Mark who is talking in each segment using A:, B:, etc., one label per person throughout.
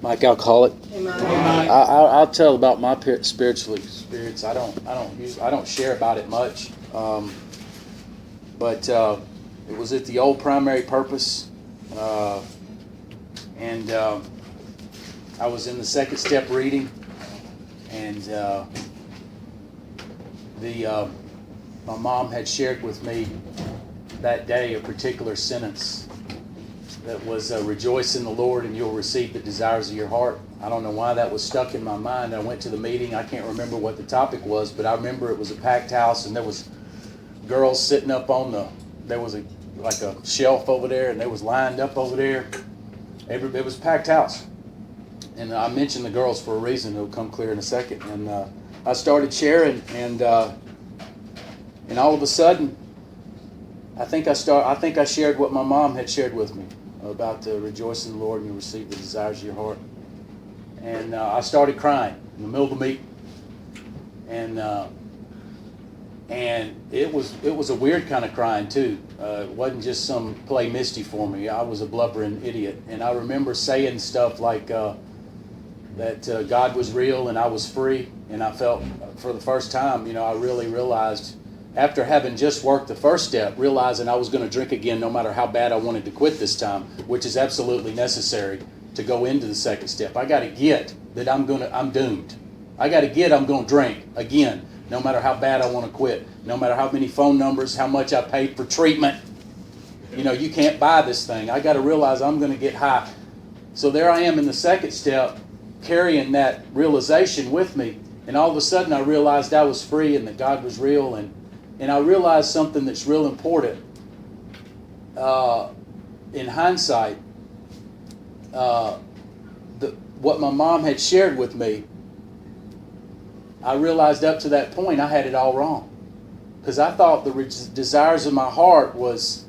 A: Mike Alcoholic.
B: Amen.
A: I'll tell about my spiritual experience. I don't share about it much, but it was at the old Primary Purpose, and I was in the second step reading, and my mom had shared with me that day a particular sentence that was rejoice in the Lord and you'll receive the desires of your heart. I don't know why that was stuck in my mind. I went to the meeting. I can't remember what the topic was, but I remember it was a packed house and there was girls sitting up on there was like a shelf over there and they was lined up over there. It was a packed house. And I mentioned the girls for a reason. It'll come clear in a second. And I started sharing and all of a sudden, I think I shared what my mom had shared with me about the rejoice in the Lord and you receive the desires of your heart. And I started crying in the middle of the meeting. And it was a weird kind of crying too. It wasn't just some play misty for me. I was a blubbering idiot. And I remember saying stuff like that God was real and I was free. And I felt for the first time, I really realized, after having just worked the first step, realizing I was going to drink again no matter how bad I wanted to quit this time, which is absolutely necessary to go into the second step. I got to get that I'm doomed. I got to get I'm going to drink again no matter how bad I want to quit, no matter how many phone numbers, how much I paid for treatment. You can't buy this thing. I got to realize I'm going to get high. So there I am in the second step, carrying that realization with me, and all of a sudden I realized I was free and that God was real. And I realized something that's real important. In hindsight, what my mom had shared with me, I realized up to that point I had it all wrong. Because I thought the desires of my heart was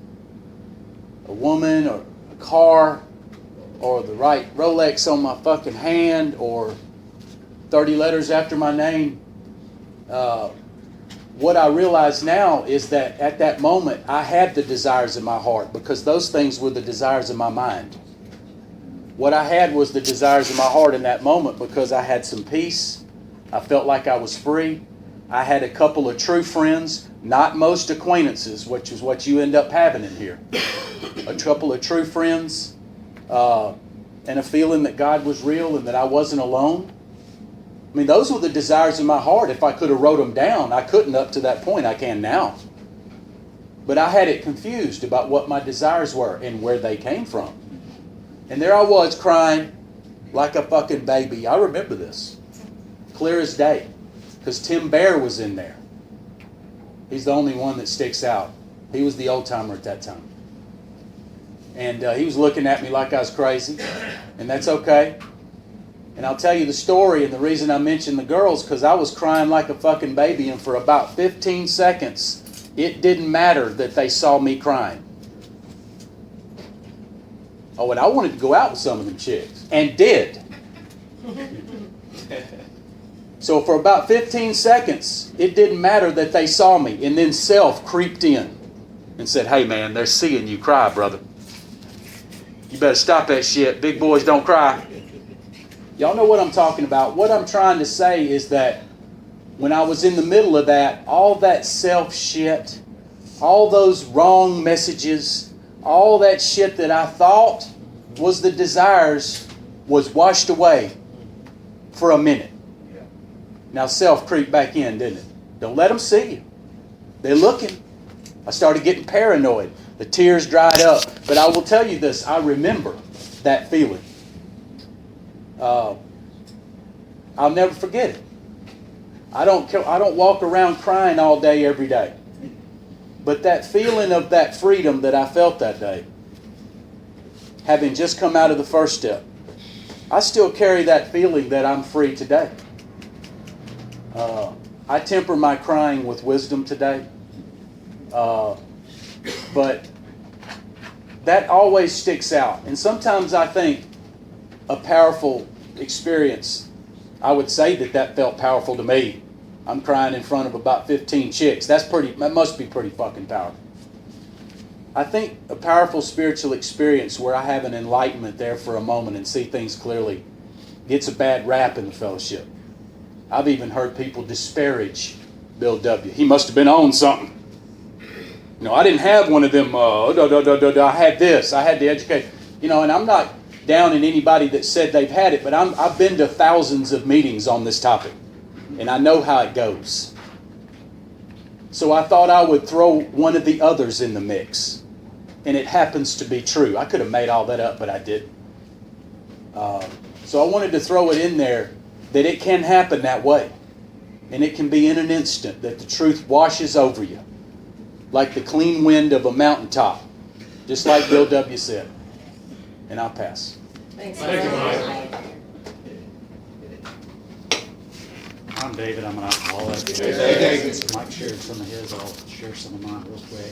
A: a woman or a car or the right Rolex on my fucking hand or 30 letters after my name. What I realize now is that at that moment, I had the desires of my heart because those things were the desires of my mind. What I had was the desires of my heart in that moment because I had some peace. I felt like I was free. I had a couple of true friends, not most acquaintances, which is what you end up having in here. A couple of true friends and a feeling that God was real and that I wasn't alone. I mean, those were the desires of my heart. If I could have wrote them down, I couldn't up to that point. I can now. But I had it confused about what my desires were and where they came from. And there I was crying like a fucking baby. I remember this. Clear as day. Because Tim Bear was in there. He's the only one that sticks out. He was the old timer at that time. And he was looking at me like I was crazy. And that's okay. And I'll tell you the story, and the reason I mentioned the girls, because I was crying like a fucking baby, and for about 15 seconds, it didn't matter that they saw me crying. Oh, and I wanted to go out with some of them chicks, and did. So for about 15 seconds, it didn't matter that they saw me, and then self creeped in and said, hey man, they're seeing you cry, brother. You better stop that shit. Big boys don't cry. Y'all know what I'm talking about. What I'm trying to say is that when I was in the middle of that, all that self shit, all those wrong messages, all that shit that I thought was the desires was washed away for a minute. Now self creeped back in, didn't it? Don't let them see you. They're looking. I started getting paranoid. The tears dried up. But I will tell you this, I remember that feeling. I'll never forget it. I don't walk around crying all day, every day. But that feeling of that freedom that I felt that day, having just come out of the first step, I still carry that feeling that I'm free today. I temper my crying with wisdom today. But that always sticks out. And sometimes I think a powerful experience, I would say that felt powerful to me. I'm crying in front of about 15 chicks. That must be pretty fucking powerful. I think a powerful spiritual experience where I have an enlightenment there for a moment and see things clearly gets a bad rap in the fellowship. I've even heard people disparage Bill W. He must have been on something. You know, I didn't have one of them, I had this, I had the education. You know, and I'm not down in anybody that said they've had it, but I've been to thousands of meetings on this topic, and I know how it goes. So I thought I would throw one of the others in the mix, and it happens to be true. I could have made all that up, but I didn't. So I wanted to throw it in there that it can happen that way, and it can be in an instant that the truth washes over you, like the clean wind of a mountaintop, just like Bill W. said. And I'll pass.
B: Thanks.
C: Thank you, Mike.
D: I'm David. I'm an alcoholic.
C: Hey, David.
D: Mike shared some of his. I'll share some of mine real quick.